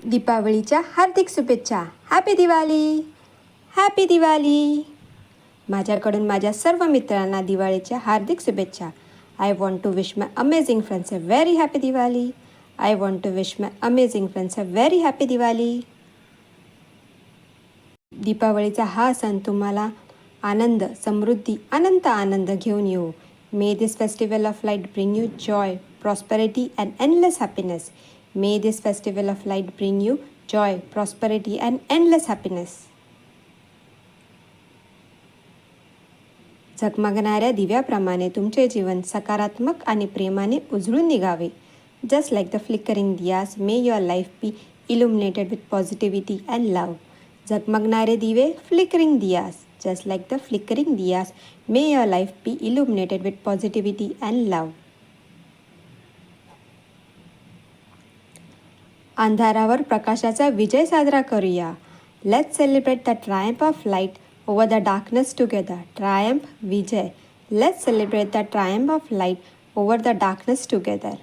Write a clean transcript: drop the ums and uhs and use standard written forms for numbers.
दीपावलीच्या हार्दिक शुभेच्छा. हॅपी दिवाळी. हॅपी दिवाळी. माझ्याकडून माझ्या सर्व मित्रांना दिवाळीच्या हार्दिक शुभेच्छा. I want to wish my amazing friends a very happy Diwali. I want to wish my amazing friends a very happy Diwali. दीपावलीचा हा सण तुम्हाला आनंद, समृद्धी, अनंत आनंद घेऊन येऊ. May this festival of light bring you joy, prosperity and endless happiness. May this festival of light bring you joy, prosperity and endless happiness. झगमगणाऱ्या दिव्याप्रमाणे तुमचे जीवन सकारात्मक आणि प्रेमाने उजळून निघावे. Just like the flickering diyas, may your life be illuminated with positivity and love. झगमगणारे दिवे, flickering diyas. Just like the flickering diyas, may your life be illuminated with positivity and love. अंधारावर प्रकाशाचा विजय साजरा करूया. Let's celebrate the Triumph of light over the darkness together. Triumph, Vijay. Let's celebrate the Triumph of light over the darkness together.